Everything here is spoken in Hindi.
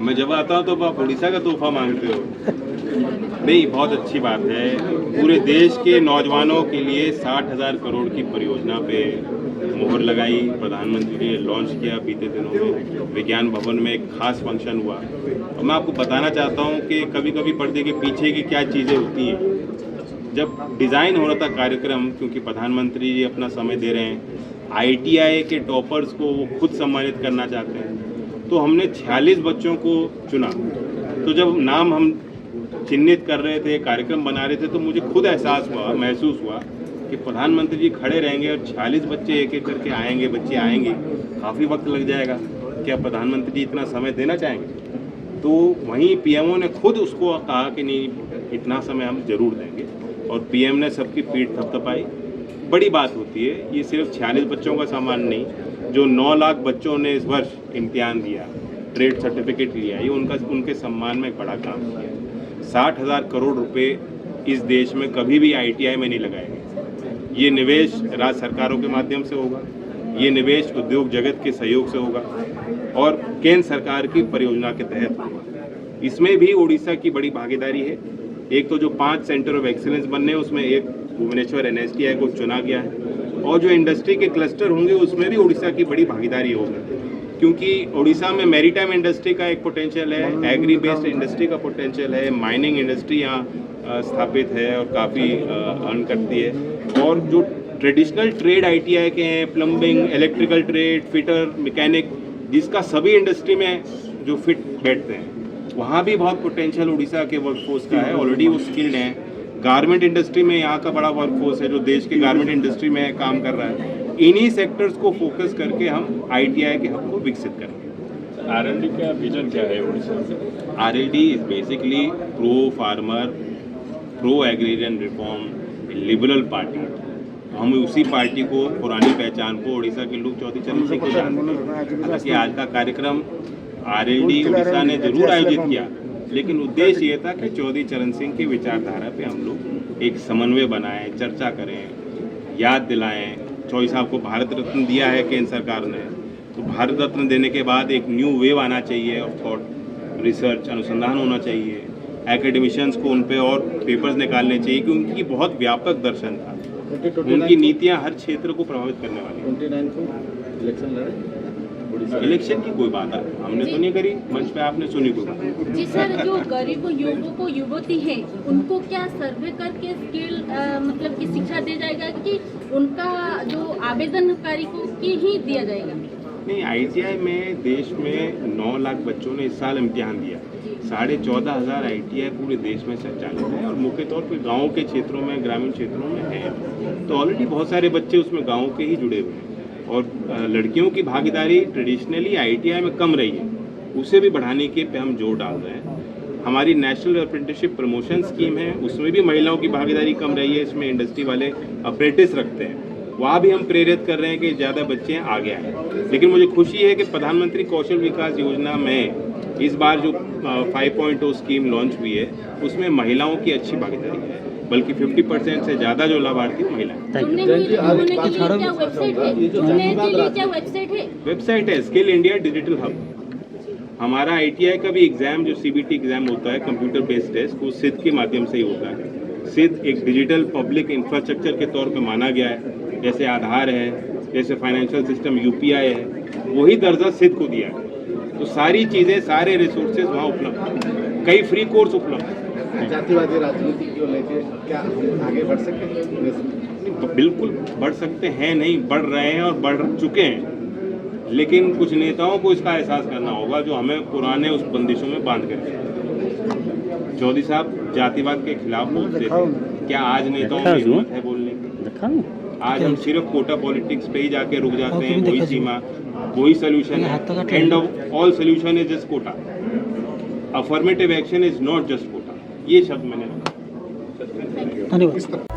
मैं जब आता हूँ तो आप उड़ीसा का तोहफा मांगते हो। नहीं, बहुत अच्छी बात है। पूरे देश के नौजवानों के लिए 60,000 करोड़ की परियोजना पे मोहर लगाई। प्रधानमंत्री ने लॉन्च किया बीते दिनों में। विज्ञान भवन में एक खास फंक्शन हुआ और मैं आपको बताना चाहता हूँ कि कभी कभी पर्दे के पीछे की क्या चीज़ें होती हैं। जब डिज़ाइन हो रहा था कार्यक्रम, क्योंकि प्रधानमंत्री जी अपना समय दे रहे हैं, ITI के टॉपर्स को वो खुद सम्मानित करना चाहते हैं, तो हमने 46 बच्चों को चुना। तो जब नाम हम चिन्हित कर रहे थे, कार्यक्रम बना रहे थे, तो मुझे खुद महसूस हुआ कि प्रधानमंत्री जी खड़े रहेंगे और 46 बच्चे एक एक करके आएंगे, बच्चे आएंगे, काफ़ी वक्त लग जाएगा। क्या प्रधानमंत्री जी इतना समय देना चाहेंगे? तो वहीं PMO ने खुद उसको कहा कि नहीं, इतना समय हम जरूर देंगे, और PM ने सबकी पीठ थपथपाई। बड़ी बात होती है, ये सिर्फ 46 बच्चों का सामान नहीं, जो 9 लाख बच्चों ने इस वर्ष इम्तिहान दिया, ट्रेड सर्टिफिकेट लिया, ये उनके सम्मान में एक बड़ा काम किया। 60,000 करोड़ रुपए इस देश में कभी भी ITI में नहीं लगाए गए। ये निवेश राज्य सरकारों के माध्यम से होगा, ये निवेश उद्योग जगत के सहयोग से होगा और केंद्र सरकार की परियोजना के तहत होगा। इसमें भी उड़ीसा की बड़ी भागीदारी है। एक तो जो 5 सेंटर ऑफ एक्सीलेंस बनने हैं, उसमें एक भुवनेश्वर NSTI को चुना गया है, और जो इंडस्ट्री के क्लस्टर होंगे उसमें भी उड़ीसा की बड़ी भागीदारी होगी, क्योंकि उड़ीसा में मैरीटाइम इंडस्ट्री का एक पोटेंशियल है, एग्री बेस्ड इंडस्ट्री का पोटेंशियल है, माइनिंग इंडस्ट्री यहाँ स्थापित है और काफ़ी अर्न करती है, और जो ट्रेडिशनल ट्रेड ITI के हैं, plumbing, electrical trade, fitter, mechanic, जिसका सभी इंडस्ट्री में जो फिट बैठते हैं, वहाँ भी बहुत पोटेंशियल उड़ीसा के वर्कफोर्स का है। ऑलरेडी वो स्किल्ड हैं। गारमेंट इंडस्ट्री में यहाँ का बड़ा वर्कफोर्स है जो देश के गारमेंट इंडस्ट्री में काम कर रहा है। इन्हीं सेक्टर्स को फोकस करके हम ITI के हब को विकसित करेंगे। R&D का विजन क्या है उड़ीसा में? R&D is basically pro farmer, pro agrarian reform, liberal party. हम उसी पार्टी को, पुरानी पहचान को, उड़ीसा के लोग चौधरी चरण सिंह को जानते हैं। हालांकि आज का कार्यक्रम R&D उड़ीसा ने जरूर आयोजित किया, लेकिन उद्देश्य ये था कि चौधरी चरण सिंह की विचारधारा पे हम लोग एक समन्वय बनाएं, चर्चा करें, याद दिलाएं। चौधरी साहब को भारत रत्न दिया है केंद्र सरकार ने, तो भारत रत्न देने के बाद एक न्यू वेव आना चाहिए ऑफ थॉट, रिसर्च, अनुसंधान होना चाहिए, एकेडमिशियंस को उन पे और पेपर्स निकालने चाहिए, क्योंकि उनकी बहुत व्यापक दर्शन था। उनकी नीतियां हर क्षेत्र को प्रभावित करने वाली। 29 को इलेक्शन लड़े, इलेक्शन की कोई बात हमने तो नहीं करी, मंच पे आपने सुनी कोई बात? जी सर, जो गरीब युवकों युवती है, उनको क्या सर्वे करके स्किल मतलब की शिक्षा दी जाएगा कि उनका जो आवेदनकारी को की ही दिया जाएगा? नहीं, ITI में देश में 9 लाख बच्चों ने इस साल इम्तिहान दिया। 14,500 ITI पूरे देश में संचालित है और मुख्य तौर पर गाँव के क्षेत्रों में, ग्रामीण क्षेत्रों में है। तो ऑलरेडी बहुत सारे बच्चे उसमें गाँव के ही जुड़े हुए हैं, और लड़कियों की भागीदारी ट्रेडिशनली ITI में कम रही है, उसे भी बढ़ाने के पे हम जोर डाल रहे हैं। हमारी नेशनल अप्रेंटिसशिप प्रमोशन स्कीम है, उसमें भी महिलाओं की भागीदारी कम रही है। इसमें इंडस्ट्री वाले अप्रेंटिस रखते हैं, वहाँ भी हम प्रेरित कर रहे हैं कि ज़्यादा बच्चे आगे आए। लेकिन मुझे खुशी है कि प्रधानमंत्री कौशल विकास योजना में इस बार जो 5.0 स्कीम लॉन्च हुई है, उसमें महिलाओं की अच्छी भागीदारी है, बल्कि 50% से ज़्यादा जो लाभार्थी महिलाएं। वेबसाइट है स्किल इंडिया डिजिटल हब। हमारा ITI का भी एग्जाम, जो CBT एग्जाम होता है, कंप्यूटर बेस्ड टेस्ट, वो सिद्ध के माध्यम से ही होता है। सिद्ध एक डिजिटल पब्लिक इंफ्रास्ट्रक्चर के तौर पे माना गया है, जैसे आधार है, जैसे फाइनेंशियल सिस्टम UPI है, वही दर्जा सिद्ध को दिया है। तो सारी चीज़ें, सारे रिसोर्सेज वहाँ उपलब्ध हैं, कई फ्री कोर्स उपलब्ध हैं। जातिवादी राजनीति को लेकर क्या हम आगे बढ़ सकते हैं? बिल्कुल बढ़ सकते हैं, नहीं बढ़ रहे हैं और बढ़ चुके हैं, लेकिन कुछ नेताओं को इसका एहसास करना होगा जो हमें पुराने उस बंदिशों में बांध कर। चौधरी साहब जातिवाद के खिलाफ बोलते थे, क्या आज नेताओं में हिम्मत है बोलने की? आज हम सिर्फ कोटा पॉलिटिक्स पे ही जाके रुक जाते हैं, वही सीमा, वही सोल्यूशन है। End of all solution is just quota, affirmative action is not just quota. ये शब्द मैंने रखा। धन्यवाद।